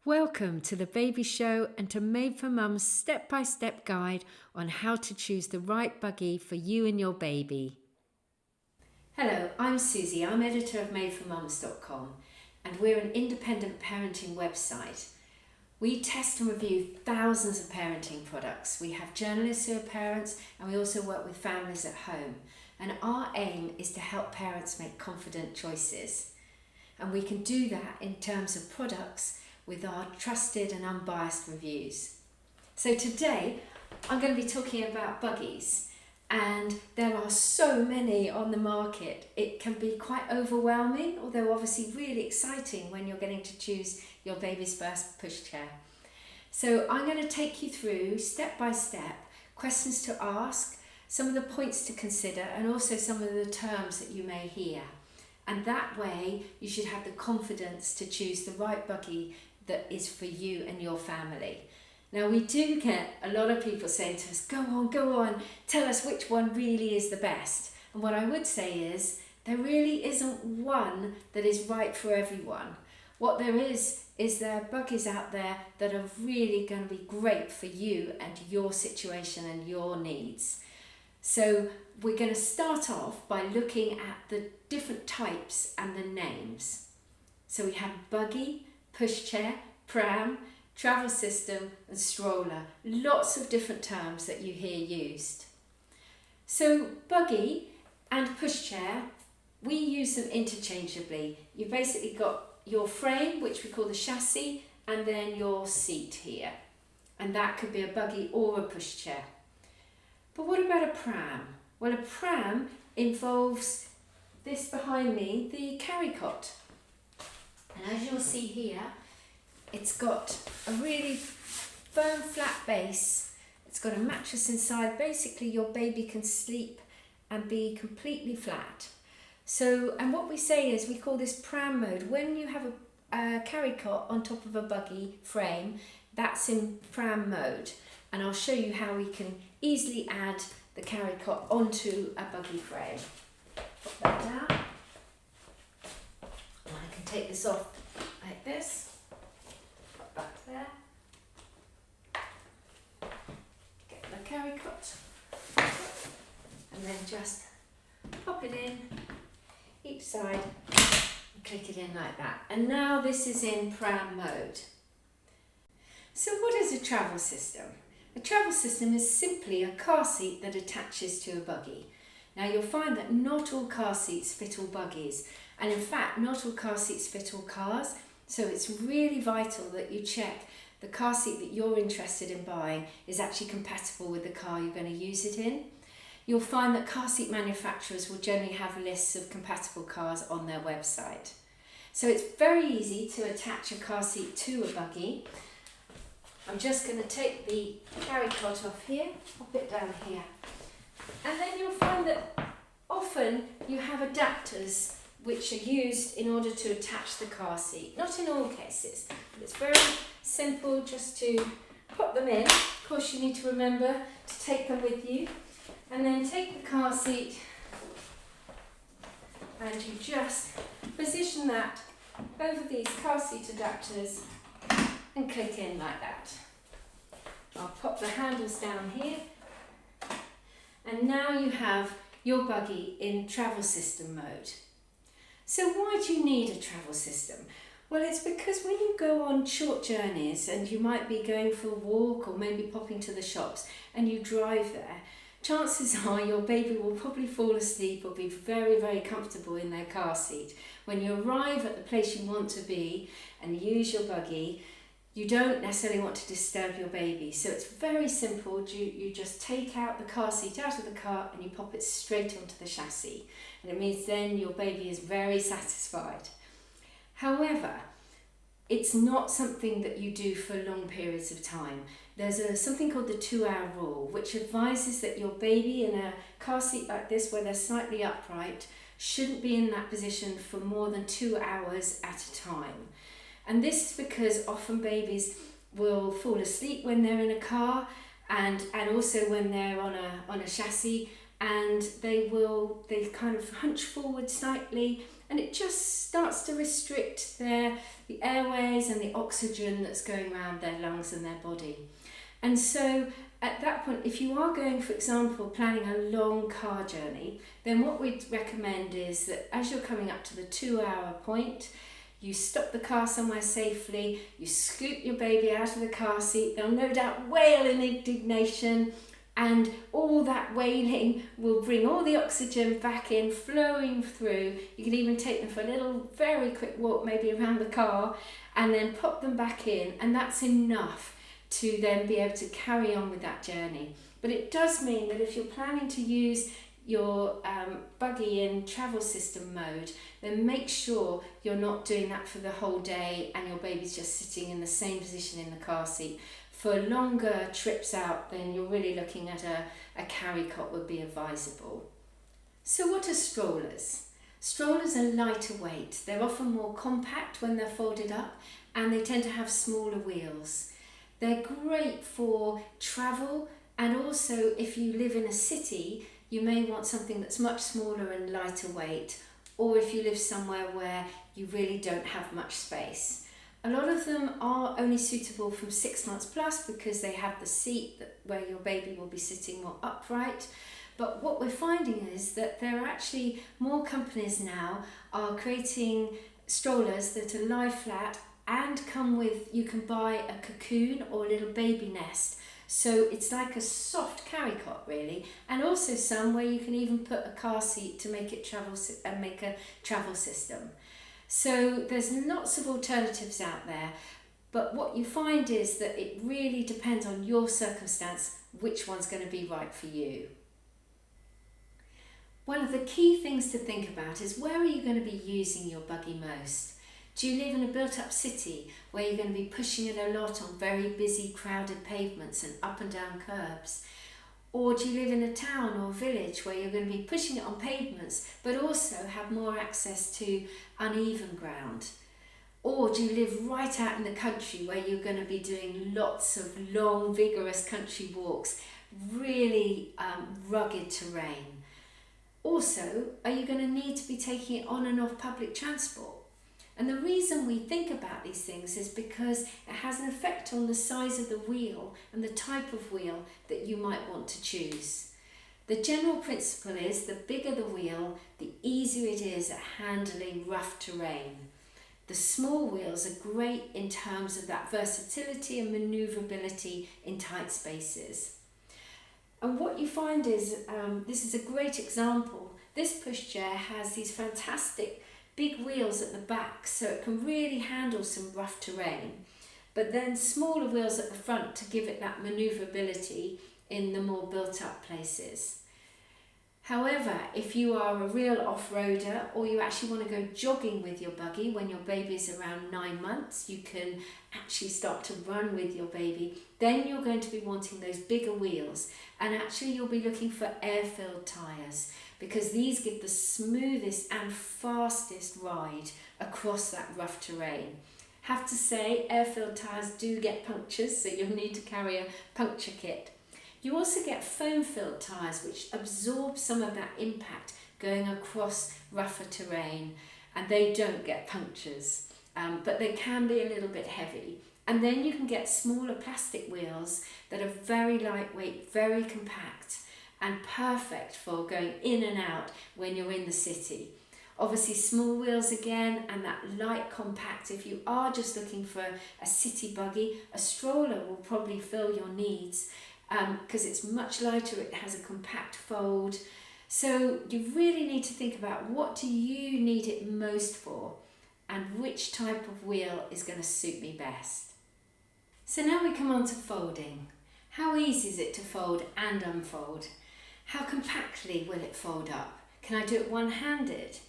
Welcome to the Baby Show and to Made for Mum's step-by-step guide on how to choose the right buggy for you and your baby. Hello, I'm Susie. I'm editor of madeformums.com and we're an independent parenting website. We test and review thousands of parenting products. We have journalists who are parents and we also work with families at home. And our aim is to help parents make confident choices. And we can do that in terms of products with our trusted and unbiased reviews. So today I'm going to be talking about buggies, and there are so many on the market. It can be quite overwhelming, although obviously really exciting when you're getting to choose your baby's first pushchair. So I'm going to take you through step by step questions to ask, some of the points to consider, and also some of the terms that you may hear. And that way you should have the confidence to choose the right buggy that is for you and your family. Now we do get a lot of people saying to us, go on, tell us which one really is the best. And what I would say is, there really isn't one that is right for everyone. What there is there are buggies out there that are really going to be great for you and your situation and your needs. So we're going to start off by looking at the different types and the names. So we have buggy, pushchair, pram, travel system and stroller. Lots of different terms that you hear used. So buggy and pushchair, we use them interchangeably. You've basically got your frame, which we call the chassis, and then your seat here. And that could be a buggy or a pushchair. But what about a pram? Well, a pram involves this behind me, the Carrycot. And as you'll see here, it's got a really firm flat base. It's got a mattress inside. Basically your baby can sleep and be completely flat. So, and what we say is, we call this pram mode. When you have a Carrycot on top of a buggy frame, that's in pram mode. And I'll show you how we can easily add the Carrycot onto a buggy frame. Put that down. And I can take this off like this. Put that there. Get the Carrycot. And then just pop it in each side and click it in like that. And now this is in pram mode. So what is a travel system? A travel system is simply a car seat that attaches to a buggy. Now you'll find that not all car seats fit all buggies, and in fact not all car seats fit all cars, so it's really vital that you check the car seat that you're interested in buying is actually compatible with the car you're going to use it in. You'll find that car seat manufacturers will generally have lists of compatible cars on their website. So it's very easy to attach a car seat to a buggy. I'm just going to take the Carrycot off here, pop it down here. And then you'll find that often you have adapters which are used in order to attach the car seat. Not in all cases, but it's very simple just to put them in. Of course you need to remember to take them with you. And then take the car seat and you just position that over these car seat adapters and click in like that. I'll pop the handles down here, and now you have your buggy in travel system mode. So why do you need a travel system? Well, it's because when you go on short journeys and you might be going for a walk or maybe popping to the shops and you drive there, chances are your baby will probably fall asleep or be very, very comfortable in their car seat. When you arrive at the place you want to be and use your buggy, you don't necessarily want to disturb your baby. So it's very simple. You just take out the car seat out of the car and you pop it straight onto the chassis. And it means then your baby is very satisfied. However, it's not something that you do for long periods of time. There's something called the 2-hour rule, which advises that your baby in a car seat like this, where they're slightly upright, shouldn't be in that position for more than 2 hours at a time. And this is because often babies will fall asleep when they're in a car and also when they're on a chassis, and they kind of hunch forward slightly and it just starts to restrict the airways and the oxygen that's going around their lungs and their body. And so at that point, if you are going, for example, planning a long car journey, then what we'd recommend is that as you're coming up to the 2-hour point, you stop the car somewhere safely, you scoop your baby out of the car seat, they'll no doubt wail in indignation, and all that wailing will bring all the oxygen back in, flowing through. You can even take them for a little, very quick walk, maybe around the car, and then pop them back in, and that's enough to then be able to carry on with that journey. But it does mean that if you're planning to use your buggy in travel system mode, then make sure you're not doing that for the whole day and your baby's just sitting in the same position in the car seat. For longer trips out, then you're really looking at a Carrycot would be advisable. So what are strollers? Strollers are lighter weight. They're often more compact when they're folded up, and they tend to have smaller wheels. They're great for travel, and also if you live in a city, you may want something that's much smaller and lighter weight, or if you live somewhere where you really don't have much space. A lot of them are only suitable from 6 months plus because they have the seat where your baby will be sitting more upright. But what we're finding is that there are actually more companies now are creating strollers that are lie flat and come with, you can buy a cocoon or a little baby nest. So it's like a soft Carrycot really, and also some where you can even put a car seat to make it make a travel system. So there's lots of alternatives out there, but what you find is that it really depends on your circumstance which one's going to be right for you. One of the key things to think about is, where are you going to be using your buggy most? Do you live in a built-up city where you're going to be pushing it a lot on very busy, crowded pavements and up and down curbs? Or do you live in a town or village where you're going to be pushing it on pavements but also have more access to uneven ground? Or do you live right out in the country where you're going to be doing lots of long, vigorous country walks, really rugged terrain? Also, are you going to need to be taking it on and off public transport? And the reason we think about these things is because it has an effect on the size of the wheel and the type of wheel that you might want to choose. The general principle is the bigger the wheel, the easier it is at handling rough terrain. The small wheels are great in terms of that versatility and manoeuvrability in tight spaces. And what you find is, this is a great example. This pushchair has these fantastic big wheels at the back, so it can really handle some rough terrain, but then smaller wheels at the front to give it that manoeuvrability in the more built up places. However, if you are a real off-roader, or you actually want to go jogging with your buggy when your baby is around 9 months, you can actually start to run with your baby, then you're going to be wanting those bigger wheels, and actually you'll be looking for air-filled tyres, because these give the smoothest and fastest ride across that rough terrain. Have to say, air-filled tyres do get punctures, so you'll need to carry a puncture kit. You also get foam-filled tyres, which absorb some of that impact going across rougher terrain, and they don't get punctures, but they can be a little bit heavy. And then you can get smaller plastic wheels that are very lightweight, very compact, and perfect for going in and out when you're in the city. Obviously small wheels again, and that light compact. If you are just looking for a city buggy, a stroller will probably fill your needs because it's much lighter, it has a compact fold. So you really need to think about, what do you need it most for, and which type of wheel is going to suit me best. So now we come on to folding. How easy is it to fold and unfold? How compactly will it fold up? Can I do it one-handed?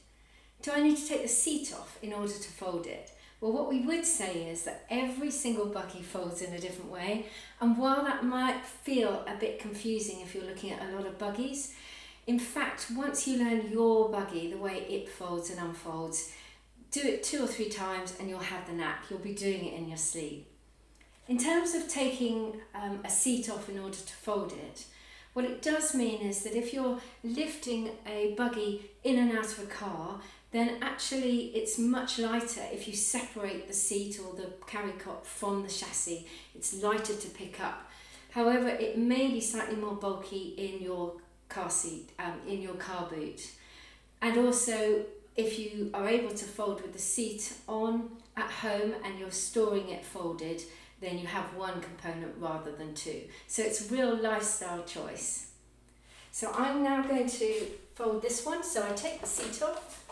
Do I need to take the seat off in order to fold it? Well, what we would say is that every single buggy folds in a different way, and while that might feel a bit confusing if you're looking at a lot of buggies, in fact, once you learn your buggy, the way it folds and unfolds, do it 2 or 3 times and you'll have the knack. You'll be doing it in your sleep. In terms of taking a seat off in order to fold it, what it does mean is that if you're lifting a buggy in and out of a car, then actually it's much lighter if you separate the seat or the Carrycot from the chassis. It's lighter to pick up. However, it may be slightly more bulky in your car seat, in your car boot. And also, if you are able to fold with the seat on at home and you're storing it folded, then you have one component rather than two. So it's a real lifestyle choice. So I'm now going to fold this one. So I take the seat off,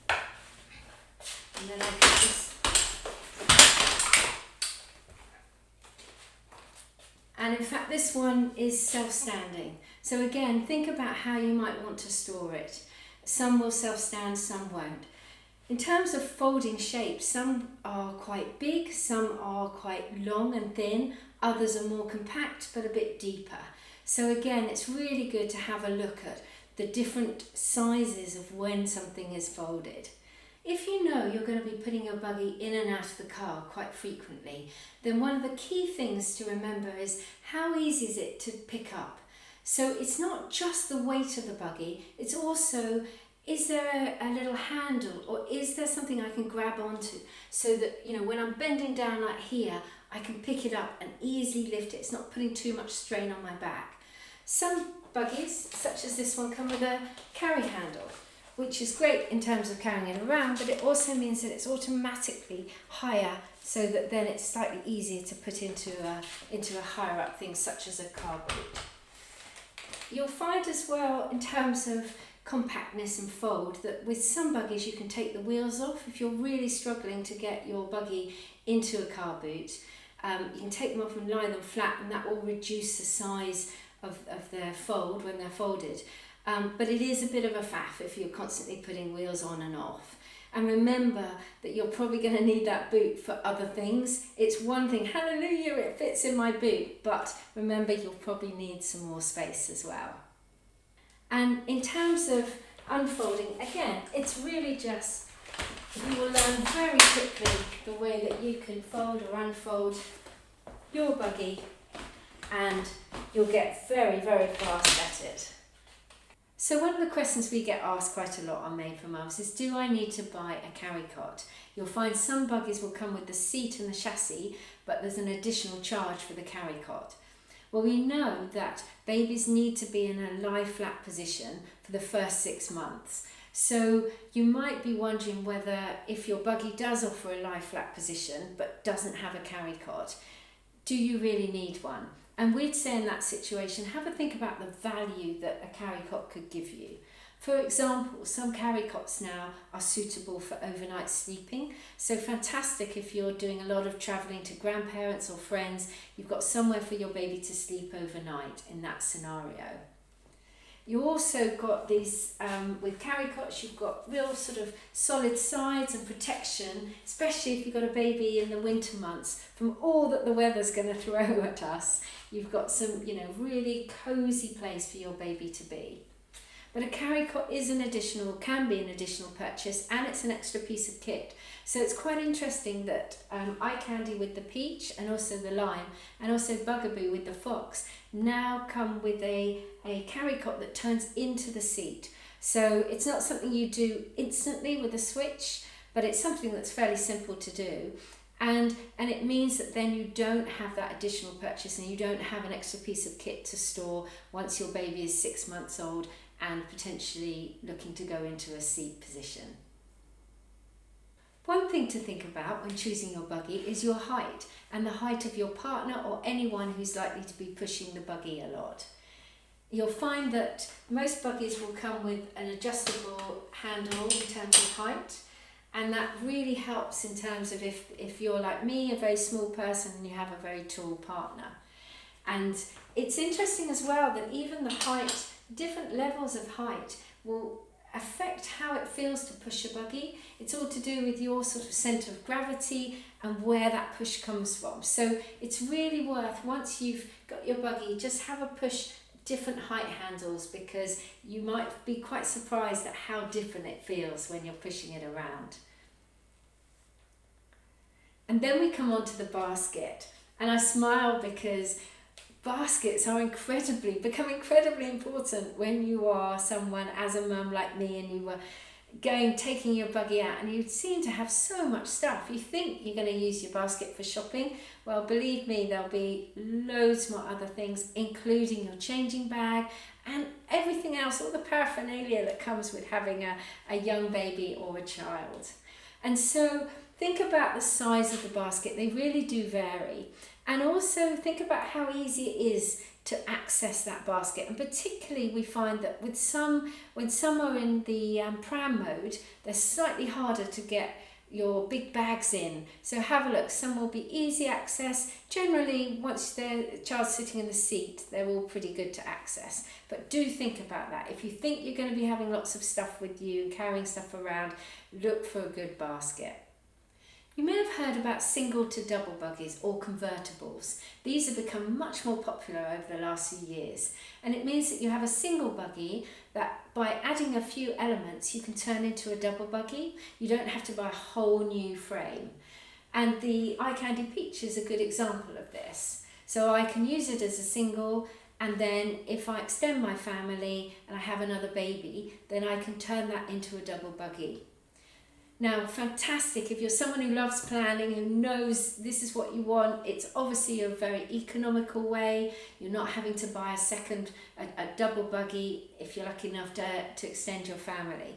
and then I can just, and in fact this one is self-standing. So again, think about how you might want to store it. Some will self-stand, some won't. In terms of folding shapes, some are quite big, some are quite long and thin, others are more compact but a bit deeper. So again, it's really good to have a look at the different sizes of when something is folded. If you know you're going to be putting your buggy in and out of the car quite frequently, then one of the key things to remember is how easy is it to pick up. So it's not just the weight of the buggy, it's also, is there a little handle, or is there something I can grab onto so that, you know, when I'm bending down like here, I can pick it up and easily lift it. It's not putting too much strain on my back. Some buggies, such as this one, come with a carry handle, which is great in terms of carrying it around, but it also means that it's automatically higher, so that then it's slightly easier to put into a higher up thing, such as a car boot. You'll find as well, in terms of compactness and fold, that with some buggies you can take the wheels off. If you're really struggling to get your buggy into a car boot, you can take them off and lie them flat, and that will reduce the size of their fold when they're folded. But it is a bit of a faff if you're constantly putting wheels on and off. And remember that you're probably going to need that boot for other things. It's one thing, hallelujah, it fits in my boot, but remember you'll probably need some more space as well. And in terms of unfolding, again, it's really just, you will learn very quickly the way that you can fold or unfold your buggy, and you'll get very, very fast at it. So one of the questions we get asked quite a lot on Made for Mums is, do I need to buy a Carrycot? You'll find some buggies will come with the seat and the chassis, but there's an additional charge for the Carrycot. Well, we know that babies need to be in a lie flat position for the first 6 months. So you might be wondering whether, if your buggy does offer a lie flat position but doesn't have a Carrycot, do you really need one? And we'd say in that situation, have a think about the value that a Carrycot could give you. For example, some Carrycots now are suitable for overnight sleeping. So fantastic if you're doing a lot of travelling to grandparents or friends, you've got somewhere for your baby to sleep overnight in that scenario. You also got these, with Carrycots, you've got real sort of solid sides and protection, especially if you've got a baby in the winter months, from all that the weather's going to throw at us. You've got some, you know, really cosy place for your baby to be. But a Carrycot is can be an additional purchase, and it's an extra piece of kit. So it's quite interesting that Eye Candy with the peach, and also the lime, and also Bugaboo with the fox now come with a Carrycot that turns into the seat. So it's not something you do instantly with a switch, but it's something that's fairly simple to do. And it means that then you don't have that additional purchase, and you don't have an extra piece of kit to store once your baby is 6 months old and potentially looking to go into a seat position. One thing to think about when choosing your buggy is your height, and the height of your partner or anyone who's likely to be pushing the buggy a lot. You'll find that most buggies will come with an adjustable handle in terms of height, and that really helps in terms of if you're like me, a very small person, and you have a very tall partner. And it's interesting as well that even the height, different levels of height, will affect how it feels to push a buggy. It's all to do with your sort of centre of gravity and where that push comes from. So it's really worth, once you've got your buggy, just have a push different height handles, because you might be quite surprised at how different it feels when you're pushing it around. And then we come on to the basket, and I smile because baskets are become incredibly important when you are someone as a mum like me, and you were taking your buggy out and you seem to have so much stuff. You think you're going to use your basket for shopping. Well, believe me, there'll be loads more other things, including your changing bag and everything else, all the paraphernalia that comes with having a young baby or a child. And so think about the size of the basket. They really do vary. And also think about how easy it is to access that basket. And particularly we find that with when some are in the pram mode, they're slightly harder to get your big bags in. So have a look. Some will be easy access. Generally, once the child's sitting in the seat, they're all pretty good to access. But do think about that. If you think you're going to be having lots of stuff with you and carrying stuff around, look for a good basket. You may have heard about single to double buggies or convertibles. These have become much more popular over the last few years, and it means that you have a single buggy that by adding a few elements you can turn into a double buggy. You don't have to buy a whole new frame. And the Eye Candy Peach is a good example of this. So I can use it as a single, and then if I extend my family and I have another baby, then I can turn that into a double buggy. Now, fantastic, if you're someone who loves planning, who knows this is what you want, it's obviously a very economical way. You're not having to buy a double buggy if you're lucky enough to extend your family.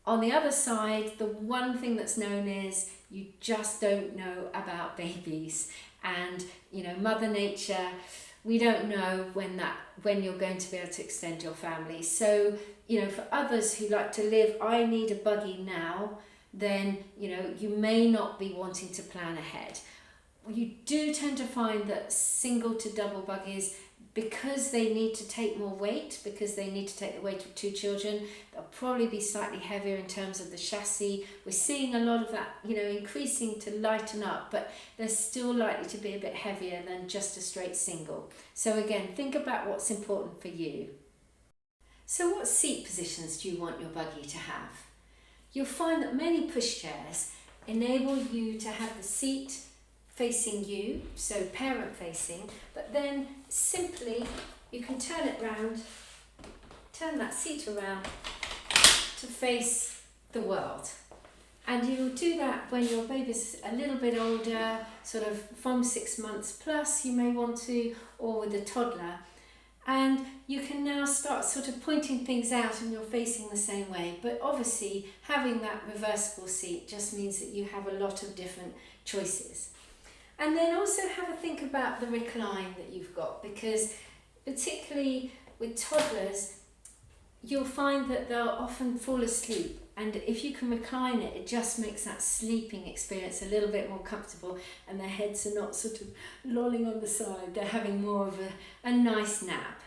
On the other side, the one thing that's known is you just don't know about babies. And, Mother Nature, we don't know when you're going to be able to extend your family. So, for others who like to live, I need a buggy now, then, you may not be wanting to plan ahead. You do tend to find that single to double buggies, because they need to take more weight, because they need to take the weight of 2 children, they'll probably be slightly heavier in terms of the chassis. We're seeing a lot of that, increasing to lighten up, but they're still likely to be a bit heavier than just a straight single. So again, think about what's important for you. So what seat positions do you want your buggy to have? You'll find that many pushchairs enable you to have the seat facing you, so parent facing, but then simply you can turn that seat around to face the world. And you'll do that when your baby's a little bit older, sort of from 6 months plus you may want to, or with a toddler. And you can now start sort of pointing things out and you're facing the same way. But obviously having that reversible seat just means that you have a lot of different choices. And then also have a think about the recline that you've got, because particularly with toddlers, you'll find that they'll often fall asleep. And if you can recline it, it just makes that sleeping experience a little bit more comfortable, and their heads are not sort of lolling on the side. They're having more of a nice nap.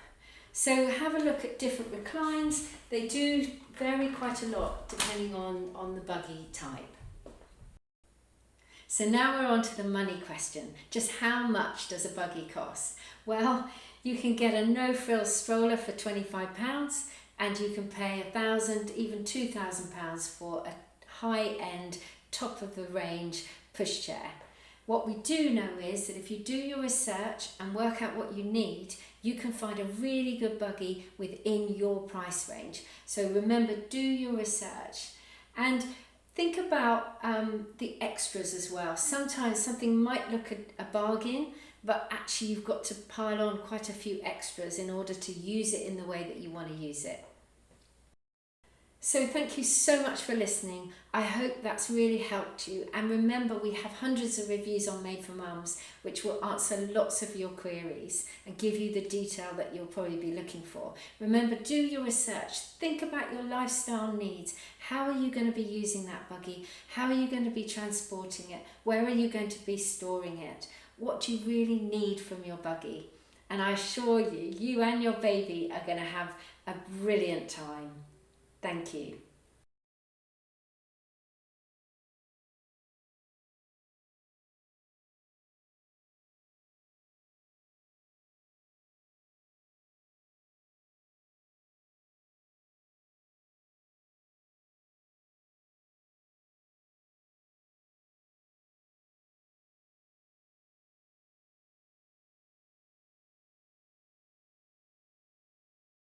So have a look at different reclines. They do vary quite a lot depending on the buggy type. So now we're on to the money question. Just how much does a buggy cost? Well, you can get a no-frills stroller for £25, and you can pay £1,000, even £2,000 for a high-end, top-of-the-range pushchair. What we do know is that if you do your research and work out what you need, you can find a really good buggy within your price range. So remember, do your research. And think about the extras as well. Sometimes something might look a bargain, but actually you've got to pile on quite a few extras in order to use it in the way that you want to use it. So thank you so much for listening. I hope that's really helped you. And remember, we have hundreds of reviews on Made for Mums, which will answer lots of your queries and give you the detail that you'll probably be looking for. Remember, do your research. Think about your lifestyle needs. How are you going to be using that buggy? How are you going to be transporting it? Where are you going to be storing it? What do you really need from your buggy? And I assure you, you and your baby are going to have a brilliant time. Thank you.